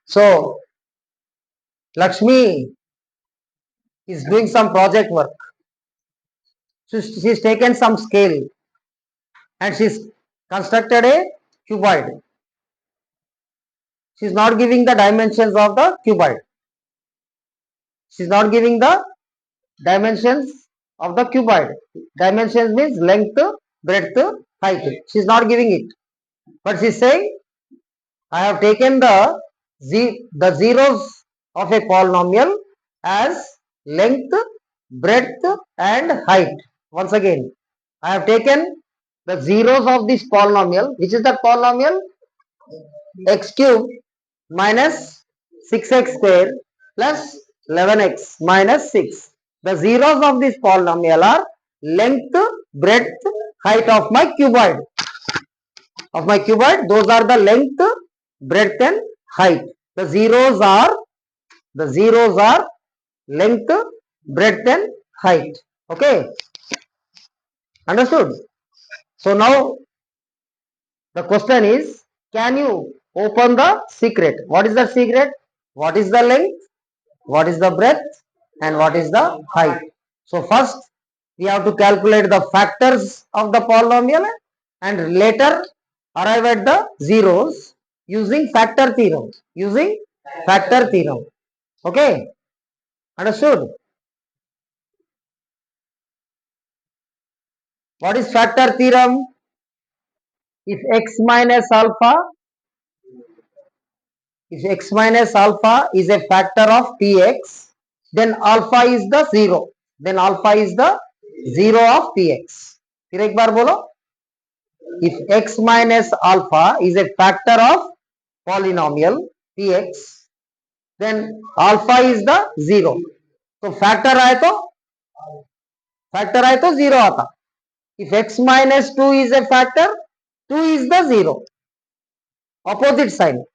So Lakshmi is doing some project work. So she's taken some scale and she's constructed a cuboid. She's not giving the dimensions of the cuboid. She's not giving the dimensions of the cuboid. Dimensions means length, breadth, height. She's not giving it. But she's saying, I have taken the zeros of a polynomial as length, breadth and height. Once again, I have taken the zeros of this polynomial. Which is that polynomial? X cube minus 6x square plus 11x minus 6. The zeros of this polynomial are length, breadth, height of my cuboid. Those are the length, breadth and height. The zeros are length, breadth and height. Okay, understood? So now the question is, can you open the secret? What is the secret? What is the length? What is the breadth? And what is the height? So first we have to calculate the factors of the polynomial and later arrive at the zeros using factor theorem. Okay, understood? What is factor theorem? If x minus alpha is a factor of px, then alpha is the zero. Of px. फिर एक बार बोलो. If x minus alpha is a factor of polynomial px, then alpha is the zero. तो factor आए तो zero आता. If x minus 2 is a factor, 2 is the zero. Opposite sign.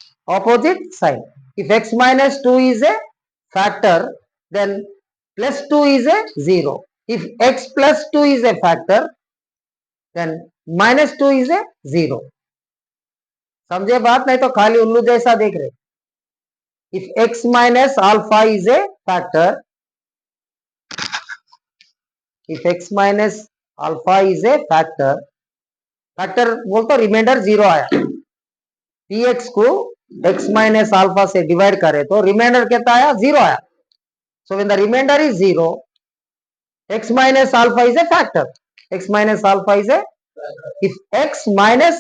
If x minus 2 is a factor, then plus 2 is a zero. If x plus 2 is a factor, then minus 2 is a zero. समझे बात? नहीं तो खाली उल्लू जैसा देख रहे. If x minus alpha is a factor, factor बोल तो रिमाइंडर जीरो आया. px को x minus alpha से डिवाइड करे तो रिमाइंडर कितना आया? जीरो आया. So when the remainder is zero, x minus alpha is a factor. If x minus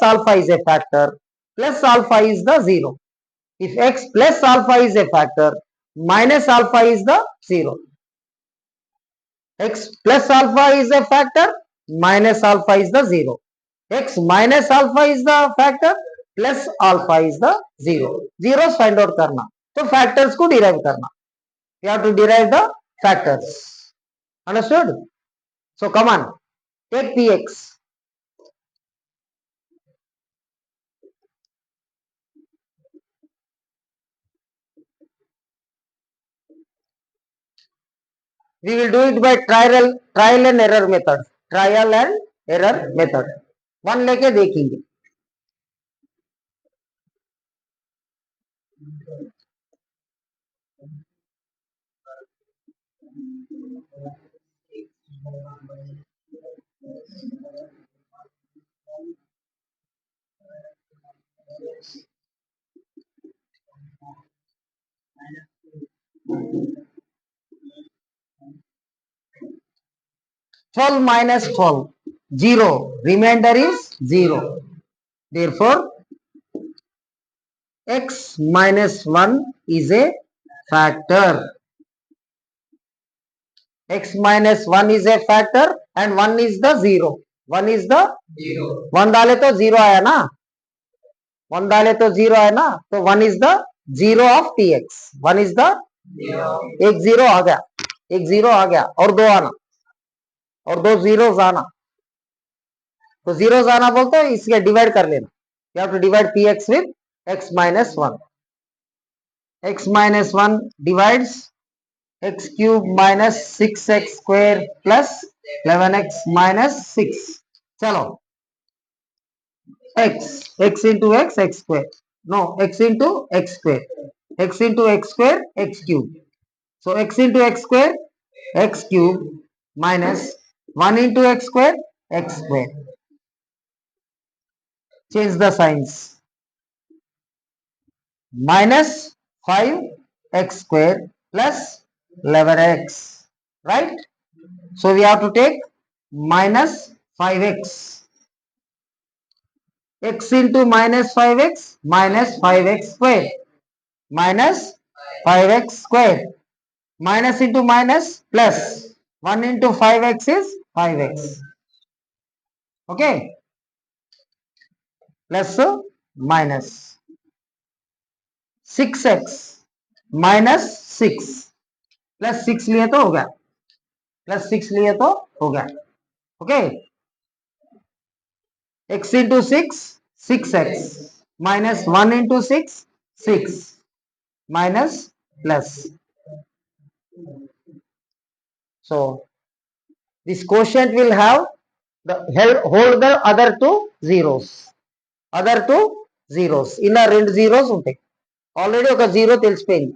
alpha is a factor, plus alpha is the zero. If x plus alpha is a factor, minus alpha is the zero. X plus alpha is a factor, minus alpha is the zero. X minus alpha is the factor, plus alpha is the zero. Zeros find out करना. तो factors को derive करना. You have to derive the factors. Understood? So come on, take px. We will do it by trial and error method. One लेके देखेंगे. -12 minus 12, 0. Remainder is 0. Therefore, x minus 1 is a factor. X minus 1 is a factor and 1 is the 0. 1 is the 0. 1 डाले तो 0 आया ना. 1 डाले तो 0 आया ना. तो 1 is the 0 of px. 1 is the 0. एक 0 आ गया. और 2 आना. और 2 zeros आना. तो zeros आना बोलते हो इसके डिवाइड कर लेना. You have to divide px with x minus 1. X minus 1 divides x cube minus 6x square plus 11x minus 6. चलो. x into x square. No, x into x square. x into x square, x cube. So x into x square, x cube minus 1 into x square, x square. Change the signs. Minus 5x square plus 11x. Right? So we have to take minus 5x. X into minus 5x minus 5x square. Minus 5x square. Minus into minus plus. 1 into 5x is 5x. Okay. Plus minus 6x minus 6 plus 6 लिए तो हो गया plus 6 लिए तो हो गया okay x into 6 6x minus 1 into 6 6 minus plus so this quotient will have the hold the other two zeros in a రెండు zeros ఉంటాయి ఆల్రెడీ ఒక జీరో తెలిసిపోయింది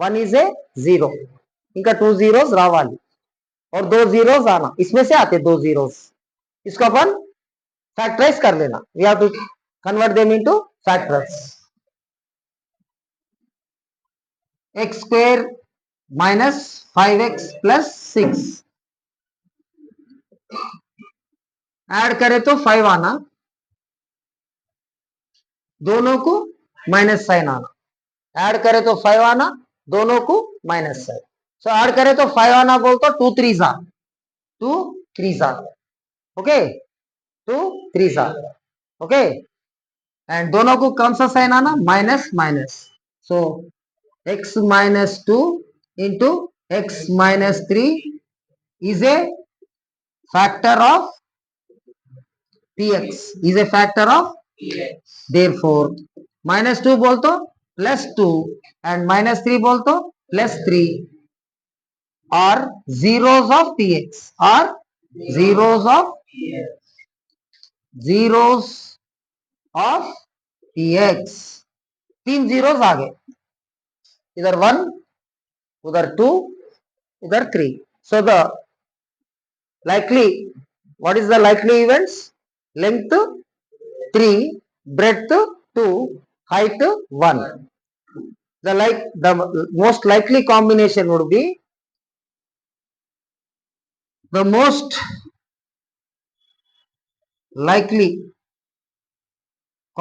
1 is a zero इनका 2 zeros रावाली और 2 zeros आना इसमें से आते 2 zeros इसको अपन फैक्टराइज कर लेना we have to convert them into factors x square minus 5x plus 6 add करें तो 5 आना दोनों को माइनस साइन आना ऐड करें तो 5 आना दोनों को माइनस साइन सो ऐड करें तो 5 आना बोल तो 2 3 ओके 2 3 ओके एंड दोनों को कौन सा साइन आना minus minus so x minus 2 into x minus 3 is a factor of px is a factor of px therefore minus 2 बोल तो plus 2 and minus 3 बोल तो plus 3 are zeros of px are zeros of px तीन zeros आ गए इधर 1 उधर 2 उधर 3 so the likely what is the likely events length 3 breadth 2 height 1 the most likely combination would be the most likely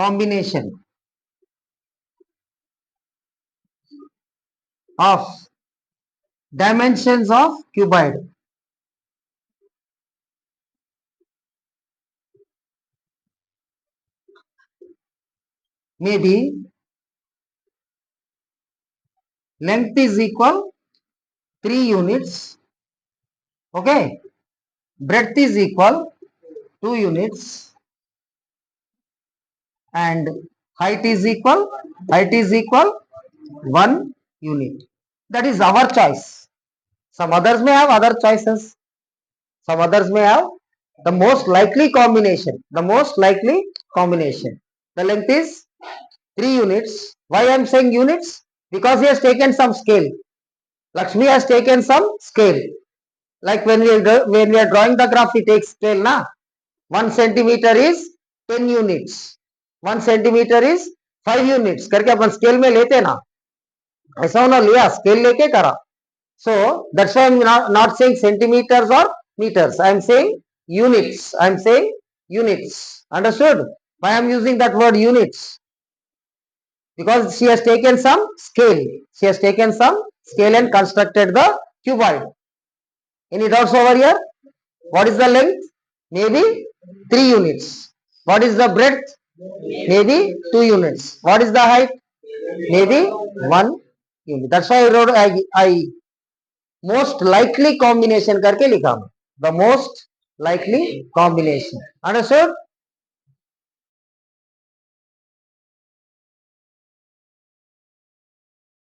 combination of dimensions of cuboid may be length is equal 3 units okay breadth is equal 2 units and height is equal 1 unit that is our choice some others may have other choices some others may have the most likely combination the length is 3 units why I am saying units because he has taken some scale Lakshmi has taken some scale like when we are drawing the graph we take scale na 1 centimeter is 10 units 1 centimeter is 5 units करके अपन scale में लेते ना ऐसा उन्होंने लिया scale लेके करा so that's why I'm not saying centimeters or meters I am saying units understood why I am using that word units because she has taken some scale and constructed the cuboid any doubts over here what is the length maybe 3 units what is the breadth maybe 2 units what is the height maybe 1 unit that's why I wrote I most likely combination करके लिखा the most likely combination understood